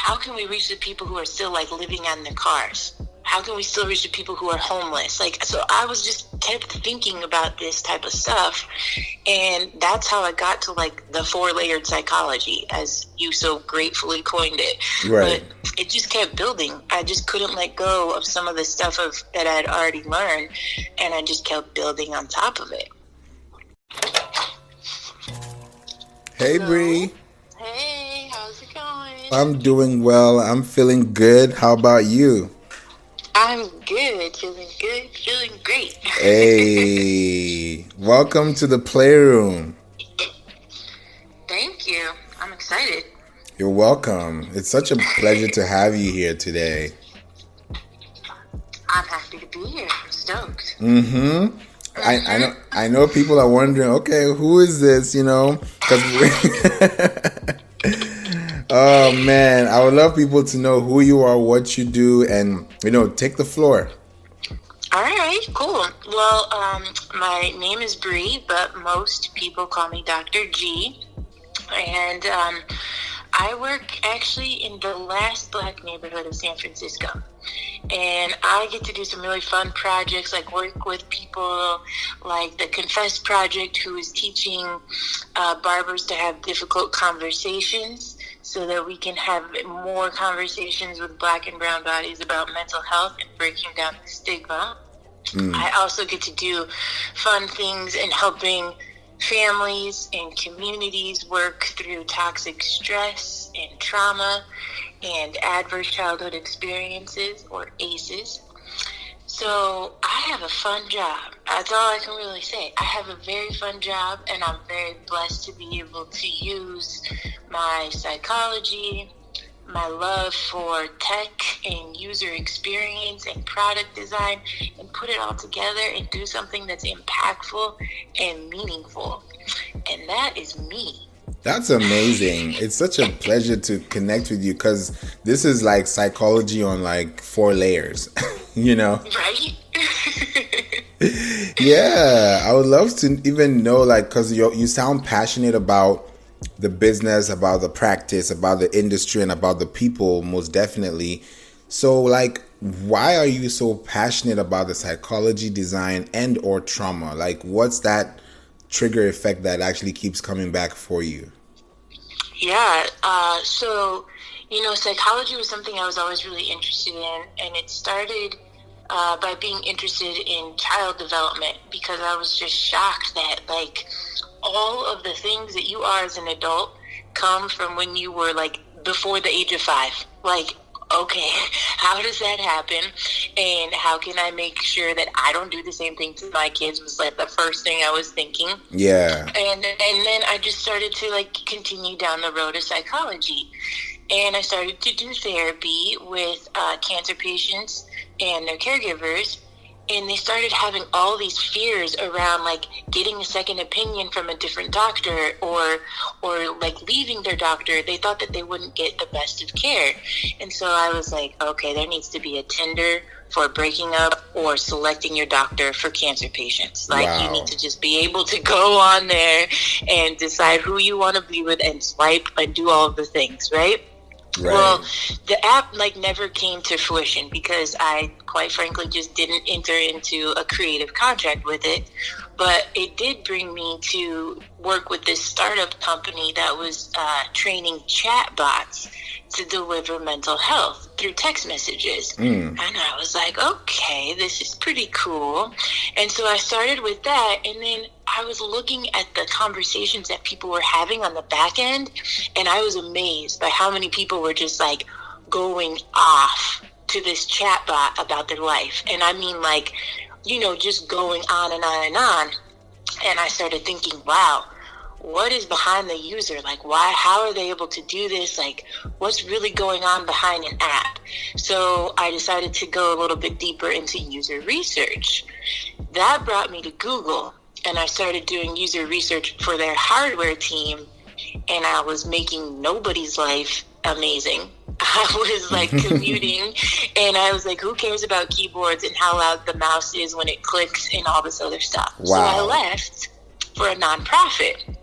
how can we reach the people who are still like living on their cars? How can we still reach the people who are homeless? Like, so I was just kept thinking about this type of stuff. And that's how I got to like the 4-layered psychology, as you so gratefully coined it. Right. But it just kept building. I just couldn't let go of some of the stuff that I'd already learned. And I just kept building on top of it. Hey, Bre. Hey, how's it going? I'm doing well. I'm feeling good. How about you? I'm good, feeling great. Hey, welcome to the Playroom. Thank you. I'm excited. You're welcome. It's such a pleasure to have you here today. I'm happy to be here. I'm stoked. Mm-hmm. I know people are wondering, okay, who is this, you know? 'Cause oh, man, I would love people to know who you are, what you do, and, take the floor. All right, cool. Well, my name is Bre, but most people call me Dr. G. And I work actually in the last Black neighborhood of San Francisco. And I get to do some really fun projects, like work with people like the Confess Project, who is teaching barbers to have difficult conversations so that we can have more conversations with Black and brown bodies about mental health and breaking down the stigma. I also get to do fun things in helping families and communities work through toxic stress and trauma and adverse childhood experiences, or ACEs. So I have a fun job. That's all I can really say. I have a very fun job, and I'm very blessed to be able to use my psychology, my love for tech and user experience and product design, and put it all together and do something that's impactful and meaningful. And that is me. That's amazing. It's such a pleasure to connect with you, because this is like psychology on like 4 layers, Right? Yeah, I would love to even know, like, because you sound passionate about the business, about the practice, about the industry, and about the people, most definitely. So, like, why are you so passionate about the psychology, design, and or trauma? Like, what's that trigger effect that actually keeps coming back for you? Yeah, so, psychology was something I was always really interested in, and it started by being interested in child development, because I was just shocked that, like, all of the things that you are as an adult come from when you were, like, before the age of 5. Like, okay, how does that happen? And how can I make sure that I don't do the same thing to my kids, was like the first thing I was thinking. Yeah. And then I just started to like continue down the road of psychology. And I started to do therapy with cancer patients and their caregivers. And they started having all these fears around like getting a second opinion from a different doctor, or like leaving their doctor. They thought that they wouldn't get the best of care. And so I was like, okay, there needs to be a Tinder for breaking up or selecting your doctor for cancer patients. Like, wow. You need to just be able to go on there and decide who you want to be with and swipe and do all of the things, right? Right. Well, the app like never came to fruition because I, quite frankly, just didn't enter into a creative contract with it. But it did bring me to work with this startup company that was training chatbots to deliver mental health through text messages. And I was like, okay, this is pretty cool. And so I started with that, and then I was looking at the conversations that people were having on the back end, and I was amazed by how many people were just like going off to this chatbot about their life. And I mean, like, just going on and on and on. And I started thinking, wow, what is behind the user? Like, how are they able to do this? Like, what's really going on behind an app? So I decided to go a little bit deeper into user research. That brought me to Google, and I started doing user research for their hardware team, and I was making nobody's life amazing. I was like commuting, and I was like, who cares about keyboards and how loud the mouse is when it clicks and all this other stuff? Wow. So I left for a nonprofit.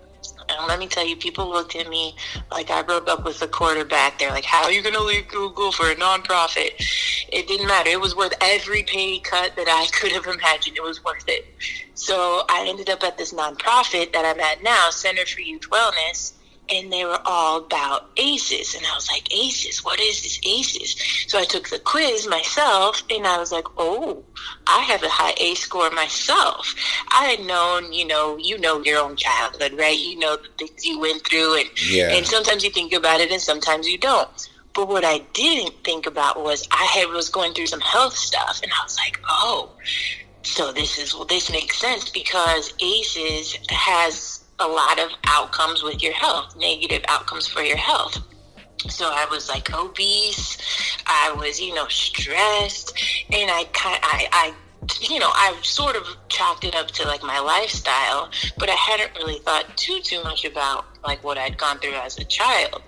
And let me tell you, people looked at me like I broke up with the quarterback. They're like, how are you going to leave Google for a nonprofit? It didn't matter. It was worth every pay cut that I could have imagined. It was worth it. So I ended up at this nonprofit that I'm at now, Center for Youth Wellness, and they were all about ACEs. And I was like, ACEs? What is this ACEs? So I took the quiz myself, and I was like, oh, I have a high ACE score myself. I had known, you know your own childhood, right? You know the things you went through, and sometimes you think about it and sometimes you don't. But what I didn't think about was I was going through some health stuff, and I was like, oh, so this makes sense, because ACEs has a lot of outcomes with your health, negative outcomes for your health. So I was like obese, I was, stressed, and I sort of chalked it up to like my lifestyle, but I hadn't really thought too much about like what I'd gone through as a child.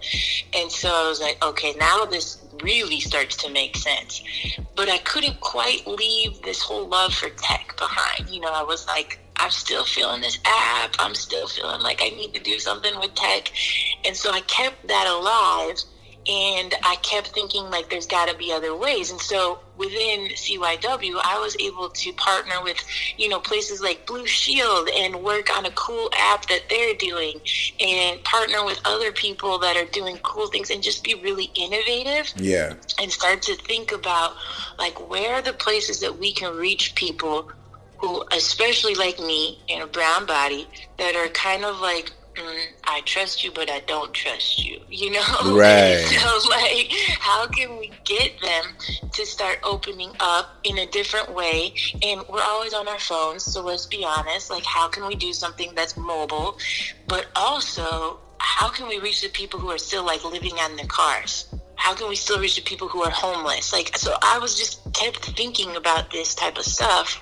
And so I was like, okay, now this really starts to make sense. But I couldn't quite leave this whole love for tech behind. I was like, I'm still feeling this app. I'm still feeling like I need to do something with tech. And so I kept that alive, and I kept thinking like there's got to be other ways. And so within CYW, I was able to partner with, places like Blue Shield and work on a cool app that they're doing, and partner with other people that are doing cool things, and just be really innovative. Yeah. And start to think about like, where are the places that we can reach people who, especially like me in a brown body, that are kind of like, I trust you, but I don't trust you, Right. So like, how can we get them to start opening up in a different way? And we're always on our phones, so let's be honest, like, how can we do something that's mobile, but also how can we reach the people who are still like living on their cars? How can we still reach the people who are homeless? Like, so I was just kept thinking about this type of stuff.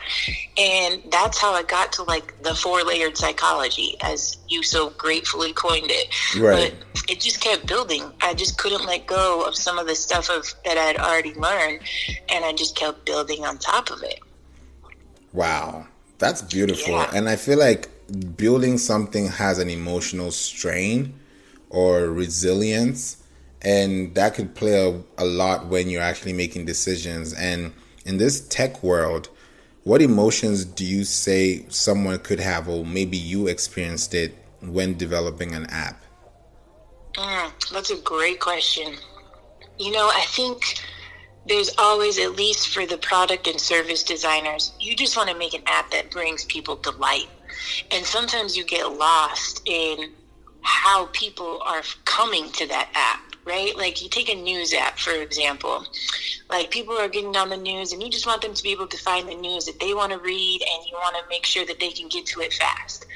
And that's how I got to like the 4-layered psychology, as you so gratefully coined it. Right. But it just kept building. I just couldn't let go of some of the stuff that I had already learned. And I just kept building on top of it. Wow. That's beautiful. Yeah. And I feel like building something has an emotional strain or resilience. And that could play a lot when you're actually making decisions. And in this tech world, what emotions do you say someone could have, or maybe you experienced it when developing an app? That's a great question. I think there's always, at least for the product and service designers, you just want to make an app that brings people delight. And sometimes you get lost in how people are coming to that app. Right? Like, you take a news app, for example. Like, people are getting on the news, and you just want them to be able to find the news that they want to read, and you want to make sure that they can get to it fast.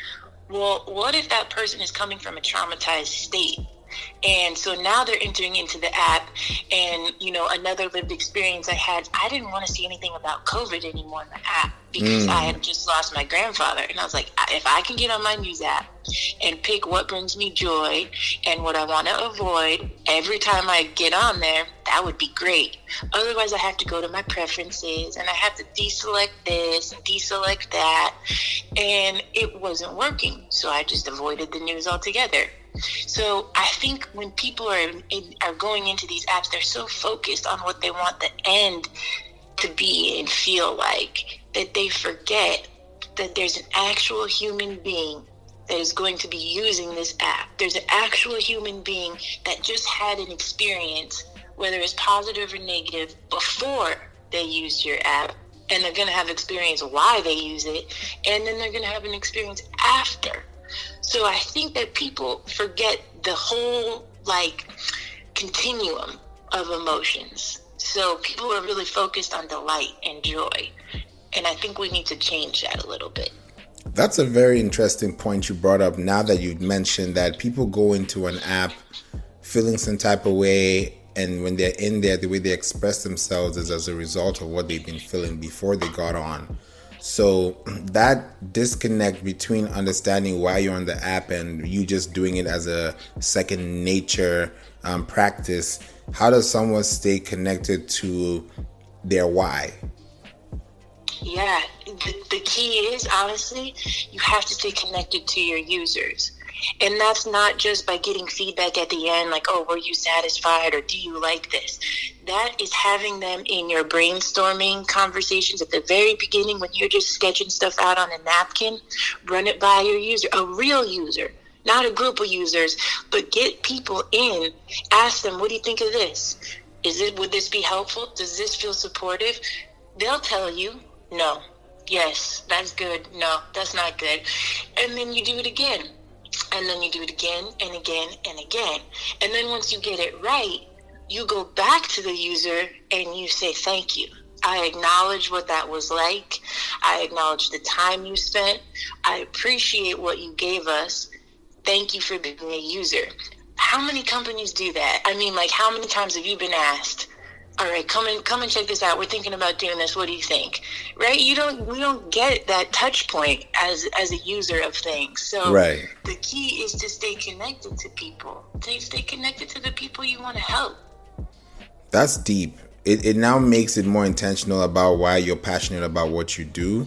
Well, what if that person is coming from a traumatized state? And so now they're entering into the app, and, another lived experience I had, I didn't want to see anything about COVID anymore in the app, because I had just lost my grandfather. And I was like, if I can get on my news app and pick what brings me joy and what I want to avoid every time I get on there, that would be great. Otherwise, I have to go to my preferences, and I have to deselect this, deselect that, and it wasn't working. So I just avoided the news altogether. So I think when people are going into these apps, they're so focused on what they want the end to be and feel like, that they forget that there's an actual human being that is going to be using this app. There's an actual human being that just had an experience, whether it's positive or negative, before they used your app, and they're going to have experience why they use it, and then they're going to have an experience after. So I think that people forget the whole like continuum of emotions. So people are really focused on delight and joy. And I think we need to change that a little bit. That's a very interesting point you brought up, now that you mentioned that people go into an app feeling some type of way, and when they're in there, the way they express themselves is as a result of what they've been feeling before they got on. So that disconnect between understanding why you're on the app and you just doing it as a second nature practice, how does someone stay connected to their why? Yeah, the key is, honestly, you have to stay connected to your users. And that's not just by getting feedback at the end, like, oh, were you satisfied, or do you like this? That is having them in your brainstorming conversations at the very beginning when you're just sketching stuff out on a napkin. Run it by your user, a real user, not a group of users, but get people in. Ask them, what do you think of this? Would this be helpful? Does this feel supportive? They'll tell you, no. Yes, that's good. No, that's not good. And then you do it again. And then you do it again and again and again. And then once you get it right, you go back to the user and you say, thank you. I acknowledge what that was like. I acknowledge the time you spent. I appreciate what you gave us. Thank you for being a user. How many companies do that? I mean, like, how many times have you been asked, all right, come and check this out. We're thinking about doing this. What do you think? Right? We don't get that touch point as a user of things. So right. The key is to stay connected to people. Stay connected to the people you want to help. That's deep. It now makes it more intentional about why you're passionate about what you do.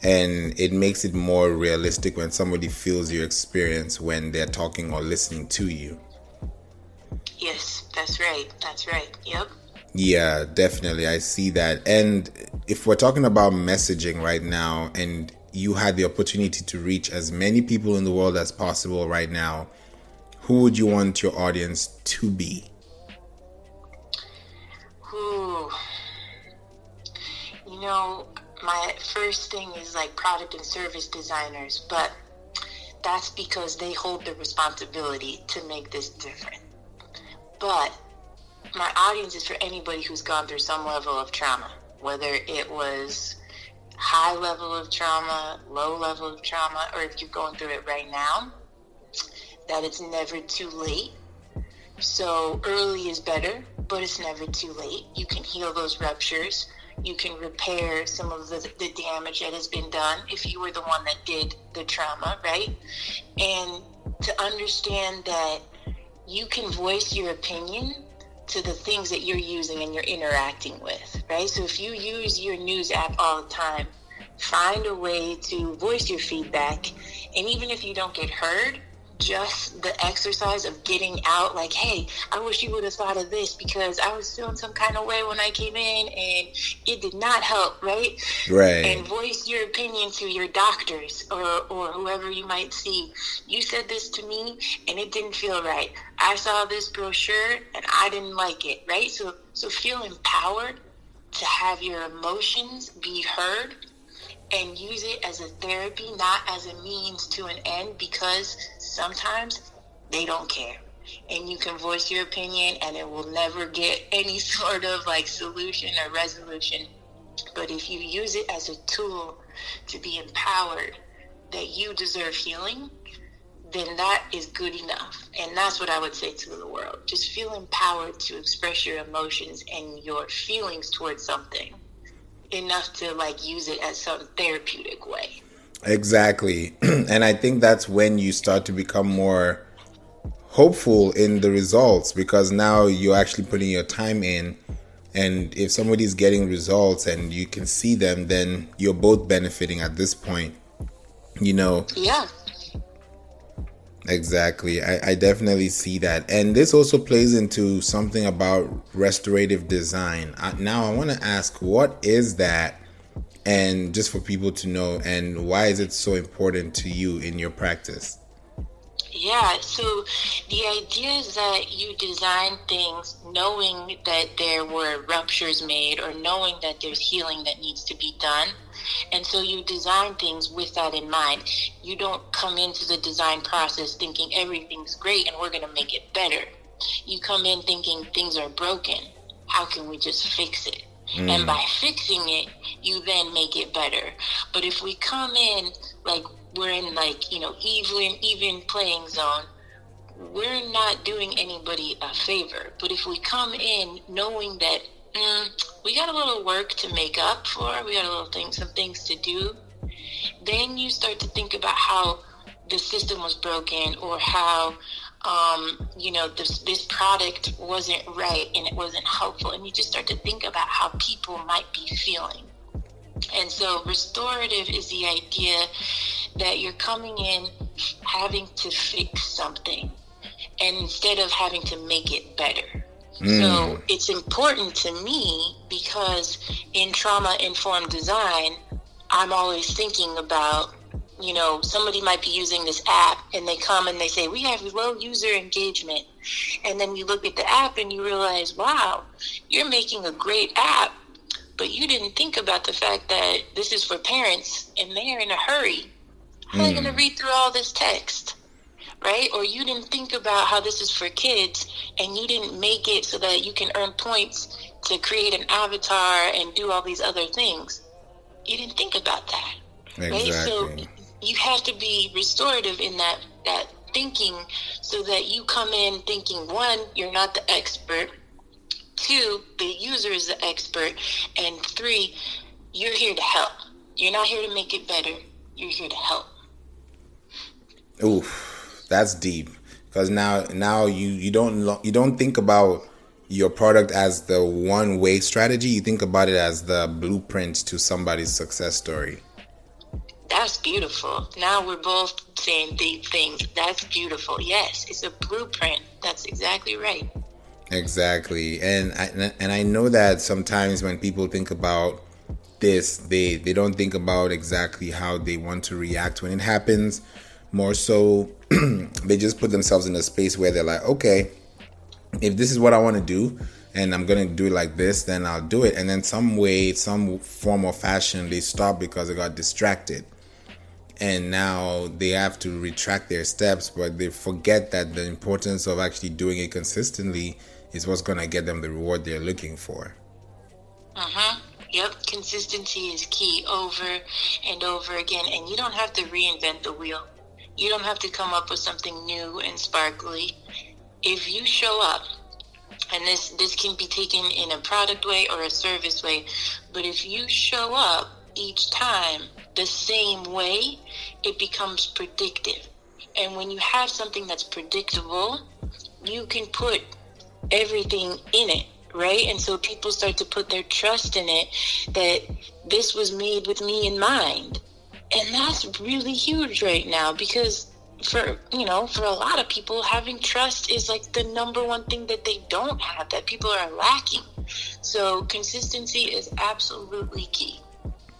And it makes it more realistic when somebody feels your experience when they're talking or listening to you. Yes, that's right. Yep. Yeah, definitely. I see that. And if we're talking about messaging right now, and you had the opportunity to reach as many people in the world as possible right now, who would you want your audience to be? Ooh. You know, my first thing is like product and service designers, but that's because they hold the responsibility to make this different. But my audience is for anybody who's gone through some level of trauma, whether it was high level of trauma, low level of trauma, or if you're going through it right now, that it's never too late. So early is better, but it's never too late. You can heal those ruptures. You can repair some of the damage that has been done if you were the one that did the trauma, right? And to understand that you can voice your opinion to the things that you're using and you're interacting with, right? So if you use your news app all the time, find a way to voice your feedback. And even if you don't get heard, just the exercise of getting out, like, hey, I wish you would have thought of this because I was feeling some kind of way when I came in and it did not help, right? Right. And voice your opinion to your doctors or whoever you might see. You said this to me and it didn't feel right. I saw this brochure and I didn't like it, right? So feel empowered to have your emotions be heard and use it as a therapy, not as a means to an end, because sometimes they don't care. And you can voice your opinion and it will never get any sort of like solution or resolution. But if you use it as a tool to be empowered that you deserve healing, then that is good enough. And that's what I would say to the world. Just feel empowered to express your emotions and your feelings towards something enough to like use it as some therapeutic way. Exactly. And I think that's when you start to become more hopeful in the results, because now you're actually putting your time in, and if somebody's getting results and you can see them, then you're both benefiting at this point, you know. Yeah. Exactly. I definitely see that. And this also plays into something about restorative design. Now I want to ask, what is that? And just for people to know, and why is it so important to you in your practice? Yeah, so the idea is that you design things knowing that there were ruptures made or knowing that there's healing that needs to be done. And so you design things with that in mind. You don't come into the design process thinking everything's great and we're going to make it better. You come in thinking things are broken. How can we just fix it? And by fixing it, you then make it better. But if we come in like we're in like, even playing zone, we're not doing anybody a favor. But if we come in knowing that we got a little work to make up for, we got some things to do, then you start to think about how the system was broken or how this product wasn't right and it wasn't helpful, and you just start to think about how people might be feeling. And so restorative is the idea that you're coming in having to fix something, and instead of having to make it better. So it's important to me because in trauma-informed design, I'm always thinking about, somebody might be using this app and they come and they say, we have low user engagement. And then you look at the app and you realize, wow, you're making a great app, but you didn't think about the fact that this is for parents and they're in a hurry. How are they going to read through all this text? Right? Or you didn't think about how this is for kids and you didn't make it so that you can earn points to create an avatar and do all these other things. You didn't think about that. Exactly. Right? So you have to be restorative in that thinking so that you come in thinking, one, you're not the expert. Two, the user is the expert. And three, you're here to help. You're not here to make it better. You're here to help. Oof, that's deep. Because now you don't think about your product as the one-way strategy. You think about it as the blueprint to somebody's success story. That's beautiful. Now we're both saying these things. That's beautiful. Yes, it's a blueprint. That's exactly right. Exactly. And I know that sometimes when people think about this, they don't think about exactly how they want to react when it happens. More so, they just put themselves in a space where they're like, okay, if this is what I want to do and I'm going to do it like this, then I'll do it. And then some form or fashion, they stop because they got distracted. And now they have to retract their steps, but they forget that the importance of actually doing it consistently is what's going to get them the reward they're looking for. Yep, consistency is key over and over again. And you don't have to reinvent the wheel. You don't have to come up with something new and sparkly. If you show up, and this can be taken in a product way or a service way, but if you show up each time the same way, it becomes predictive. And when you have something that's predictable, you can put everything in it, right? And so people start to put their trust in it, that this was made with me in mind. And that's really huge right now, because for a lot of people, having trust is like the number one thing that they don't have, that people are lacking. So consistency is absolutely key.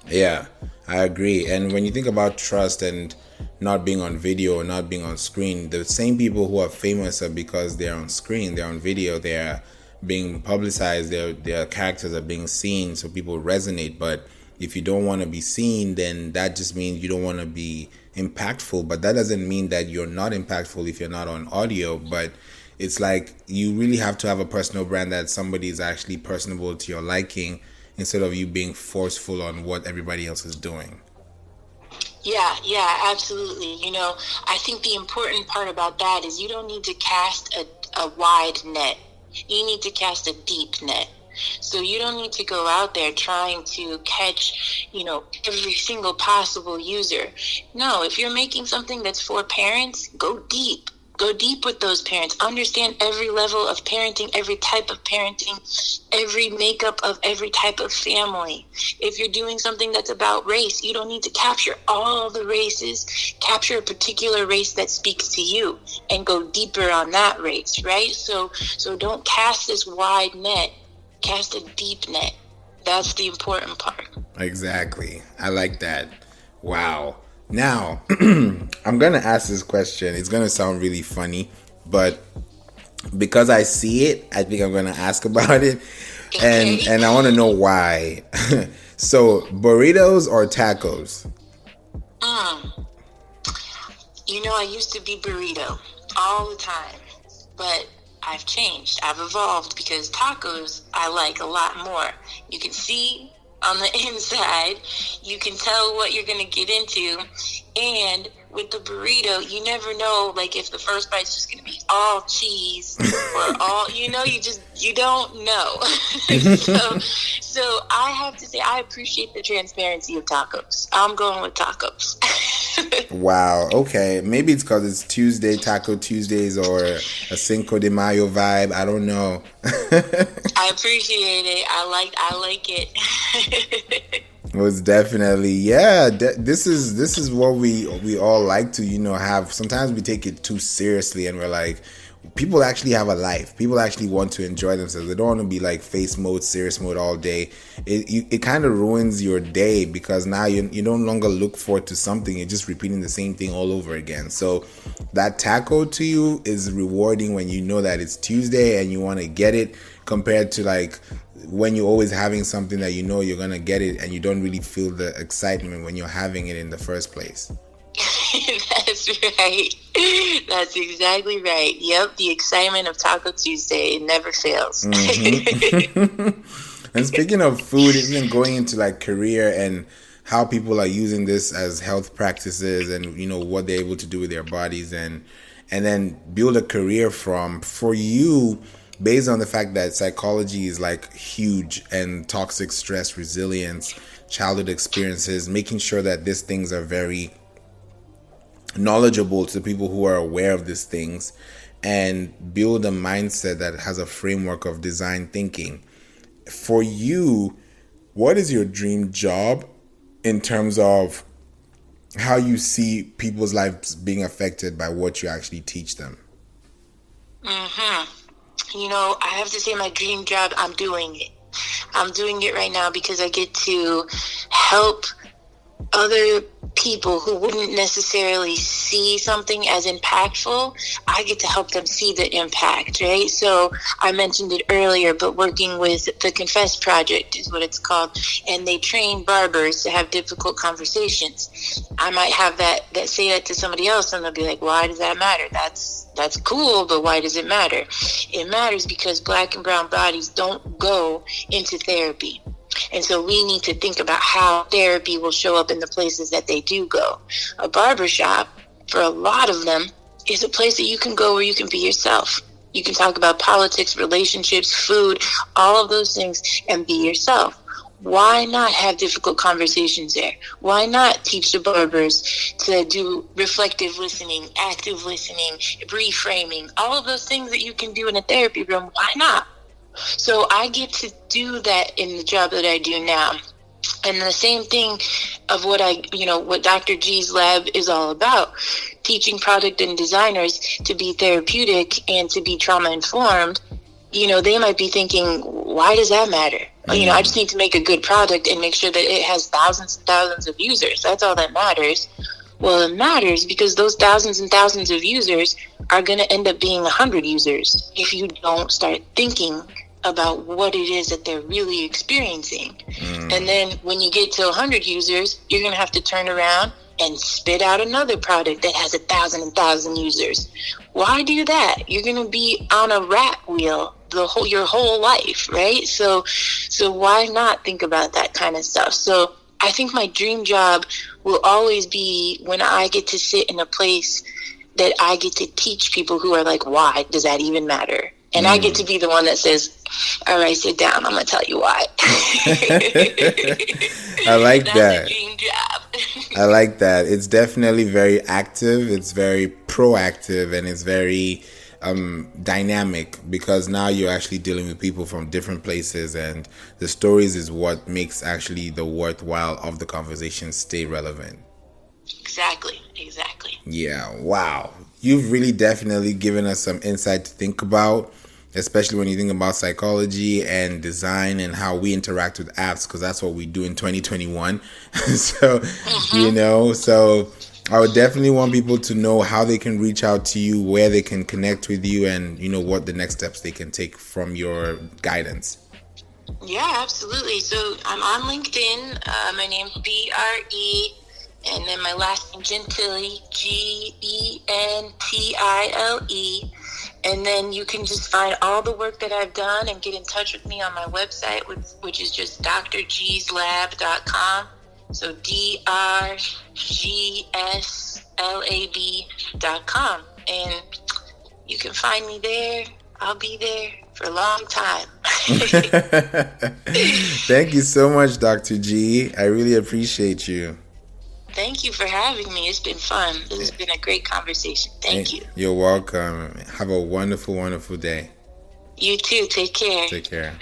Yeah, I agree. And when you think about trust and not being on video or not being on screen, the same people who are famous are because they're on screen, they're on video, they're being publicized, their characters are being seen, so people resonate. But if you don't want to be seen, then that just means you don't want to be impactful. But that doesn't mean that you're not impactful if you're not on audio. But it's like you really have to have a personal brand that somebody is actually personable to your liking, instead of you being forceful on what everybody else is doing. Yeah, absolutely. I think the important part about that is you don't need to cast a wide net. You need to cast a deep net. So you don't need to go out there trying to catch, every single possible user. No, if you're making something that's for parents, go deep. Go deep with those parents. Understand every level of parenting, every type of parenting, every makeup of every type of family. If you're doing something that's about race, you don't need to capture all the races. Capture a particular race that speaks to you and go deeper on that race, right? So don't cast this wide net. Cast a deep net. That's the important part. Exactly. I like that. Wow. Now, I'm going to ask this question. It's going to sound really funny, but because I see it, I think I'm going to ask about it. Okay. And I want to know why. So, burritos or tacos? I used to be burrito all the time, but I've changed. I've evolved because tacos I like a lot more. You can see on the inside, you can tell what you're going to get into. And with the burrito, you never know, like, if the first bite's just going to be all cheese or all, you don't know. So I have to say, I appreciate the transparency of tacos. I'm going with tacos. Wow. Okay. Maybe it's because it's Tuesday, Taco Tuesdays, or a Cinco de Mayo vibe. I don't know. I appreciate it. I like it. Was definitely, yeah. This is what we all like to, have. Sometimes we take it too seriously, and we're like, people actually have a life. People actually want to enjoy themselves. They don't want to be like face mode, serious mode all day. It kind of ruins your day, because now you no longer look forward to something. You're just repeating the same thing all over again. So that taco to you is rewarding when you know that it's Tuesday and you want to get it, compared to like when you're always having something that you know you're gonna get it and you don't really feel the excitement when you're having it in the first place. That's right. That's exactly right. Yep, the excitement of Taco Tuesday, it never fails. Mm-hmm. And speaking of food, even going into like career and how people are using this as health practices, and what they're able to do with their bodies, and then build a career for you, based on the fact that psychology is like huge, and toxic stress resilience, childhood experiences, making sure that these things are very knowledgeable to people who are aware of these things, and build a mindset that has a framework of design thinking. For you, what is your dream job in terms of how you see people's lives being affected by what you actually teach them? I have to say, my dream job, I'm doing it. I'm doing it right now because I get to help other people who wouldn't necessarily see something as impactful. I get to help them see the impact, right? So I mentioned it earlier, but working with the Confess Project is what it's called, and they train barbers to have difficult conversations. I might have that say that to somebody else, and they'll be like, why does that matter? That's cool, but why does it matter? It matters because Black and brown bodies don't go into therapy. And so we need to think about how therapy will show up in the places that they do go. A barbershop, for a lot of them, is a place that you can go where you can be yourself. You can talk about politics, relationships, food, all of those things, and be yourself. Why not have difficult conversations there? Why not teach the barbers to do reflective listening, active listening, reframing, all of those things that you can do in a therapy room? Why not? So I get to do that in the job that I do now. And the same thing of what Dr. G's lab is all about, teaching product and designers to be therapeutic and to be trauma informed. They might be thinking, why does that matter? I just need to make a good product and make sure that it has thousands and thousands of users. That's all that matters. Well, it matters because those thousands and thousands of users are going to end up being 100 users if you don't start thinking about what it is that they're really experiencing. And then when you get to 100 users, you're going to have to turn around and spit out another product that has 1,000 users. Why do that? You're going to be on a rat wheel your whole life, right? So why not think about that kind of stuff? So I think my dream job will always be when I get to sit in a place that I get to teach people who are like, why does that even matter? And I get to be the one that says, all right, sit down. I'm going to tell you why. I like that. That's a dream job. I like that. It's definitely very active. It's very proactive, and it's very dynamic, because now you're actually dealing with people from different places, and the stories is what makes actually the worthwhile of the conversation stay relevant. Exactly. Yeah, wow. You've really definitely given us some insight to think about, especially when you think about psychology and design and how we interact with apps, because that's what we do in 2021. So, so I would definitely want people to know how they can reach out to you, where they can connect with you, and, what the next steps they can take from your guidance. Yeah, absolutely. So I'm on LinkedIn. My name's Bre. And then my last name, Gentile, Gentile. And then you can just find all the work that I've done and get in touch with me on my website, which is just drgslab.com. So drgslab.com. And you can find me there. I'll be there for a long time. Thank you so much, Dr. G. I really appreciate you. Thank you for having me. It's been fun. This has been a great conversation. Thank you. You're welcome. Have a wonderful, wonderful day. You too. Take care. Take care.